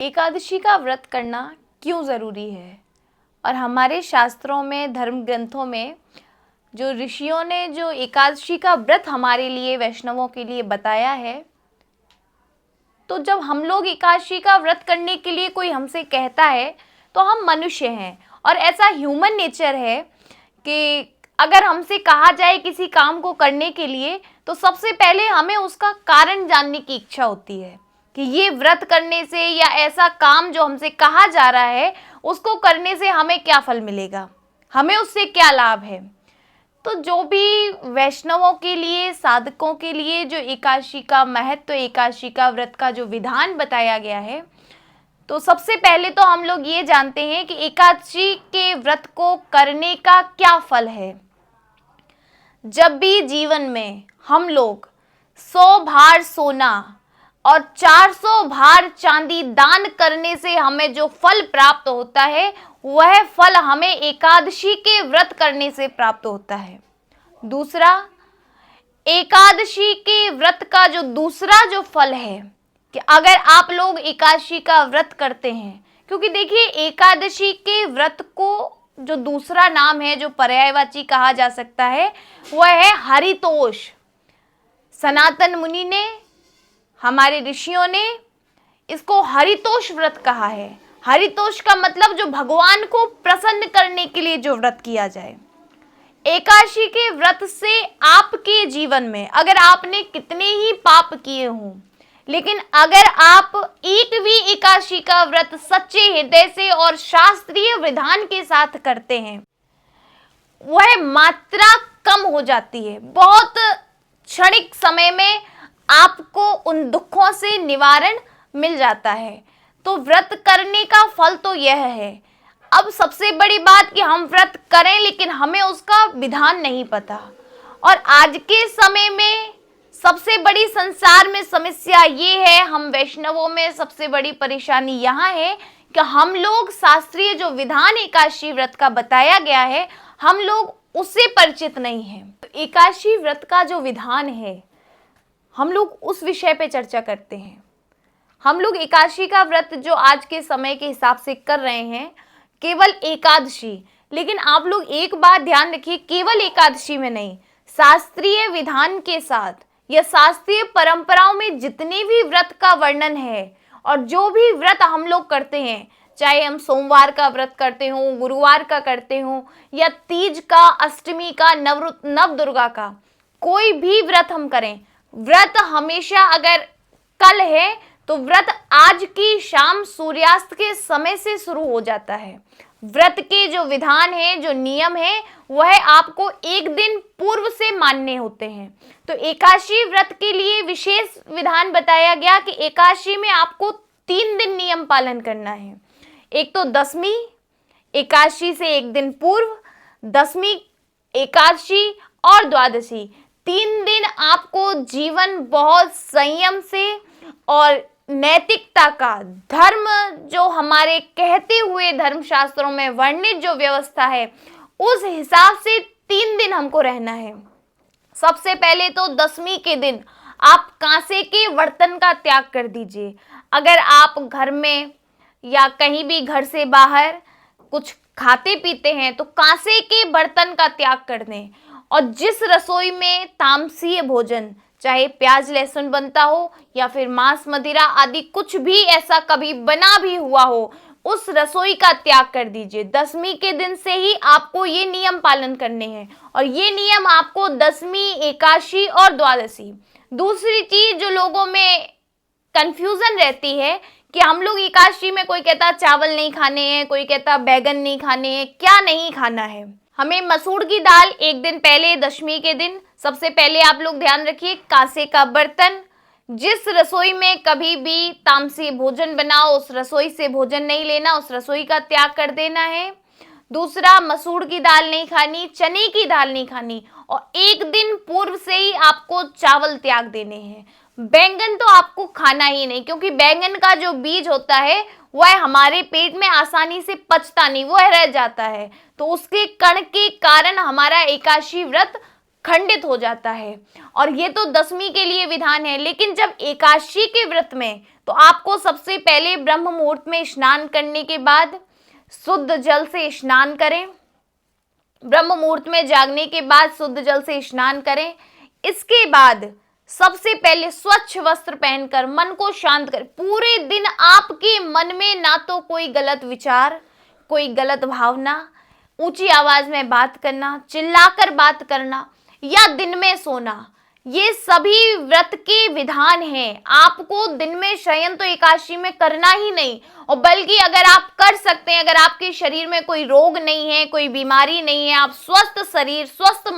एकादशी का व्रत करना क्यों ज़रूरी है? और हमारे शास्त्रों में, धर्म ग्रंथों में जो ऋषियों ने जो एकादशी का व्रत हमारे लिए, वैष्णवों के लिए बताया है, तो जब हम लोग एकादशी का व्रत करने के लिए कोई हमसे कहता है तो हम मनुष्य हैं और ऐसा ह्यूमन नेचर है कि अगर हमसे कहा जाए किसी काम को करने के लिए तो सबसे पहले हमें उसका कारण जानने की इच्छा होती है कि ये व्रत करने से या ऐसा काम जो हमसे कहा जा रहा है उसको करने से हमें क्या फल मिलेगा, हमें उससे क्या लाभ है। तो जो भी वैष्णवों के लिए, साधकों के लिए जो एकादशी का महत्व, एकादशी का व्रत का जो विधान बताया गया है, तो सबसे पहले तो हम लोग ये जानते हैं कि एकादशी के व्रत को करने का क्या फल है। जब भी जीवन में हम लोग 100 भार सोना और 400 भार चांदी दान करने से हमें जो फल प्राप्त होता है वह फल हमें एकादशी के व्रत करने से प्राप्त होता है। दूसरा, एकादशी के व्रत का जो दूसरा जो फल है कि अगर आप लोग एकादशी का व्रत करते हैं, क्योंकि देखिए एकादशी के व्रत को जो दूसरा नाम है, जो पर्यायवाची कहा जा सकता है, वह है हरितोष। सनातन मुनि ने, हमारे ऋषियों ने इसको हरितोष व्रत कहा है। हरितोष का मतलब जो भगवान को प्रसन्न करने के लिए जो व्रत किया जाए। एकादशी के व्रत से आपके जीवन में अगर आपने कितने ही पाप किए हों, लेकिन अगर आप एक भी एकादशी का व्रत सच्चे हृदय से और शास्त्रीय विधान के साथ करते हैं, वह मात्रा कम हो जाती है। बहुत क्षणिक समय में आपको उन दुखों से निवारण मिल जाता है। तो व्रत करने का फल तो यह है। अब सबसे बड़ी बात कि हम व्रत करें लेकिन हमें उसका विधान नहीं पता। और आज के समय में सबसे बड़ी संसार में समस्या ये है, हम वैष्णवों में सबसे बड़ी परेशानी यहाँ है कि हम लोग शास्त्रीय जो विधान एकादशी व्रत का बताया गया है, हम लोग उससे परिचित नहीं हैं। एकादशी व्रत का जो विधान है, हम लोग उस विषय पे चर्चा करते हैं। हम लोग एकादशी का व्रत जो आज के समय के हिसाब से कर रहे हैं, केवल एकादशी, लेकिन आप लोग एक बात ध्यान रखिए, केवल एकादशी में नहीं, शास्त्रीय विधान के साथ या शास्त्रीय परंपराओं में जितने भी व्रत का वर्णन है और जो भी व्रत हम लोग करते हैं, चाहे हम सोमवार का व्रत करते हों, गुरुवार का करते हों, या तीज का, अष्टमी का, नव दुर्गा का, कोई भी व्रत हम करें, व्रत हमेशा अगर कल है तो व्रत आज की शाम सूर्यास्त के समय से शुरू हो जाता है। व्रत के जो विधान है, जो नियम है, वह आपको एक दिन पूर्व से मानने होते हैं। तो एकादशी व्रत के लिए विशेष विधान बताया गया कि एकादशी में आपको 3 दिन नियम पालन करना है। एक तो दशमी, एकादशी से एक दिन पूर्व, दशमी, एकादशी और द्वादशी, 3 दिन आपको जीवन बहुत संयम से और नैतिकता का, धर्म जो हमारे कहते हुए धर्मशास्त्रों में वर्णित जो व्यवस्था है, उस हिसाब से 3 दिन हमको रहना है। सबसे पहले तो दशमी के दिन आप कांसे के बर्तन का त्याग कर दीजिए। अगर आप घर में या कहीं भी घर से बाहर कुछ खाते पीते हैं तो कांसे के बर्तन का त्याग कर दें। और जिस रसोई में तामसीय भोजन, चाहे प्याज लहसुन बनता हो या फिर मांस मदिरा आदि कुछ भी ऐसा कभी बना भी हुआ हो, उस रसोई का त्याग कर दीजिए। दशमी के दिन से ही आपको ये नियम पालन करने हैं और ये नियम आपको दशमी, एकादशी और द्वादशी। दूसरी चीज जो लोगों में कंफ्यूजन रहती है कि हम लोग एकादशी में, कोई कहता चावल नहीं खाने हैं, कोई कहता बैगन नहीं खाने हैं। क्या नहीं खाना है? हमें मसूर की दाल एक दिन पहले, दशमी के दिन, सबसे पहले आप लोग ध्यान रखिए, कांसे का बर्तन, जिस रसोई में कभी भी तामसी भोजन बनाओ उस रसोई से भोजन नहीं लेना, उस रसोई का त्याग कर देना है। दूसरा, मसूर की दाल नहीं खानी, चने की दाल नहीं खानी, और एक दिन पूर्व से ही आपको चावल त्याग देने हैं। बैंगन तो आपको खाना ही नहीं, क्योंकि बैंगन का जो बीज होता है वह हमारे पेट में आसानी से पचता नहीं, वह रह जाता है। तो उसके कण के कारण हमारा एकादशी व्रत खंडित हो जाता है। और ये तो दशमी के लिए विधान है, लेकिन जब एकादशी के व्रत में, तो आपको सबसे पहले ब्रह्म मुहूर्त में स्नान करने के बाद शुद्ध जल से स्नान करें। ब्रह्म मुहूर्त में जागने के बाद शुद्ध जल से स्नान करें। इसके बाद सबसे पहले स्वच्छ वस्त्र पहनकर मन को शांत करें। पूरे दिन आपके मन में ना तो कोई गलत विचार, कोई गलत भावना, ऊंची आवाज में बात करना, चिल्लाकर बात करना या दिन में सोना, ये सभी व्रत के विधान हैं। आपको दिन में शयन तो एकादशी में करना ही नहीं, और बल्कि अगर आप कर सकते हैं, अगर आपके शरीर में कोई रोग नहीं है, कोई बीमारी नहीं है, आप स्वस्थ शरीर स्वस्थ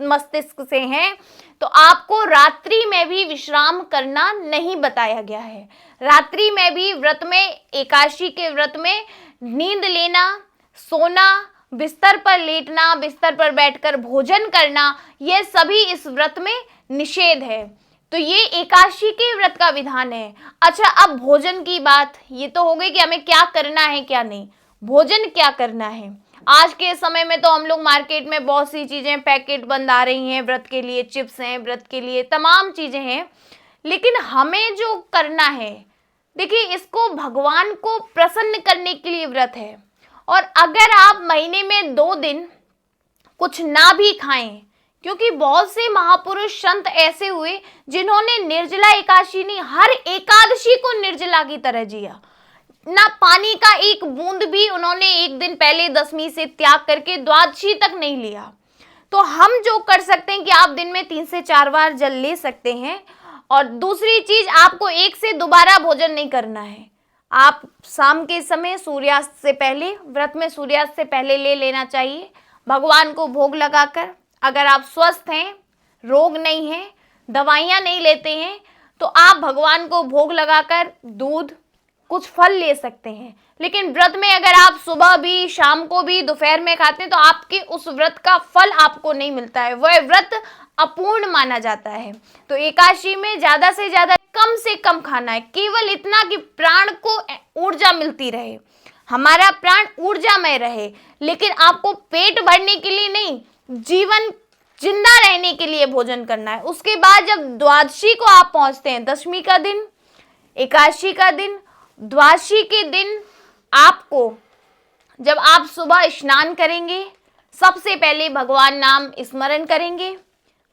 मस्तिष्क से हैं, तो आपको रात्रि में भी विश्राम करना नहीं बताया गया है। रात्रि में भी व्रत में, एकादशी के व्रत में नींद लेना, सोना, बिस्तर पर लेटना, बिस्तर पर बैठकर भोजन करना, ये सभी इस व्रत में निषेध है। तो ये एकादशी के व्रत का विधान है। अच्छा, अब भोजन की बात, ये तो हो गई कि हमें क्या करना है क्या नहीं। भोजन क्या करना है? आज के समय में तो हम लोग मार्केट में बहुत सी चीजें पैकेट बंद आ रही हैं, व्रत के लिए चिप्स हैं, व्रत के लिए तमाम चीजें हैं, लेकिन हमें जो करना है, देखिए, इसको भगवान को प्रसन्न करने के लिए व्रत है। और अगर आप महीने में 2 दिन कुछ ना भी खाएं, क्योंकि बहुत से महापुरुष संत ऐसे हुए जिन्होंने निर्जला एकादशी नहीं, हर एकादशी को निर्जला की तरह जिया। ना पानी का एक बूंद भी उन्होंने एक दिन पहले दशमी से त्याग करके द्वादशी तक नहीं लिया। तो हम जो कर सकते हैं कि आप दिन में 3 से 4 बार जल ले सकते हैं। और दूसरी चीज, आपको एक से दोबारा भोजन नहीं करना है। आप शाम के समय सूर्यास्त से पहले, व्रत में सूर्यास्त से पहले ले लेना चाहिए, भगवान को भोग लगाकर। अगर आप स्वस्थ हैं, रोग नहीं है, दवाइयाँ नहीं लेते हैं, तो आप भगवान को भोग लगाकर दूध, कुछ फल ले सकते हैं। लेकिन व्रत में अगर आप सुबह भी, शाम को भी, दोपहर में खाते हैं, तो आपके उस व्रत का फल आपको नहीं मिलता है, वह व्रत अपूर्ण माना जाता है। तो एकादशी में ज़्यादा से ज़्यादा, कम से कम खाना है, केवल इतना कि प्राण को ऊर्जा मिलती रहे, हमारा प्राण ऊर्जामय रहे। लेकिन आपको पेट भरने के लिए नहीं, जीवन जिंदा रहने के लिए भोजन करना है। उसके बाद जब द्वादशी को आप पहुंचते हैं, दशमी का दिन, एकादशी का दिन, द्वादशी के दिन, आपको जब आप सुबह स्नान करेंगे, सबसे पहले भगवान नाम स्मरण करेंगे,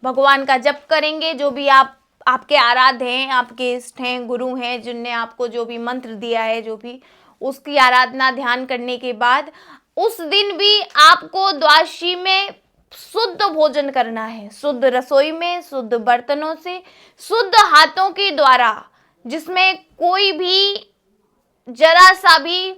भगवान का जप करेंगे। जो भी आपके आराध्य हैं, आपके इष्ट हैं, गुरु हैं, जिनने आपको जो भी मंत्र दिया है, जो भी, उसकी आराधना ध्यान करने के बाद उस दिन भी आपको द्वादशी में शुद्ध भोजन करना है, शुद्ध रसोई में, शुद्ध बर्तनों से, शुद्ध हाथों के द्वारा, जिसमें कोई भी जरा सा भी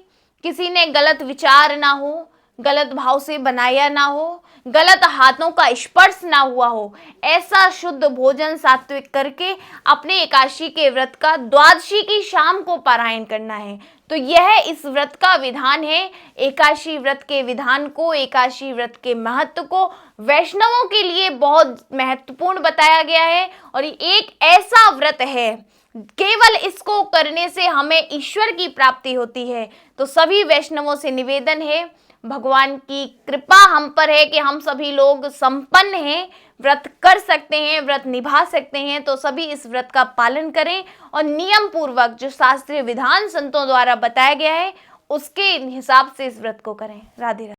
किसी ने गलत विचार ना हो, गलत भाव से बनाया ना हो, गलत हाथों का स्पर्श ना हुआ हो। ऐसा शुद्ध भोजन सात्विक करके अपने एकादशी के व्रत का द्वादशी की शाम को पारायण करना है। तो यह इस व्रत का विधान है। एकादशी व्रत के विधान को, एकादशी व्रत के महत्व को वैष्णवों के लिए बहुत महत्वपूर्ण बताया गया है। और एक ऐसा व्रत है, केवल इसको करने से हमें ईश्वर की प्राप्ति होती है। तो सभी वैष्णवों से निवेदन है, भगवान की कृपा हम पर है कि हम सभी लोग संपन्न हैं, व्रत कर सकते हैं, व्रत निभा सकते हैं। तो सभी इस व्रत का पालन करें और नियम पूर्वक जो शास्त्रीय विधान संतों द्वारा बताया गया है, उसके हिसाब से इस व्रत को करें। राधे राधे।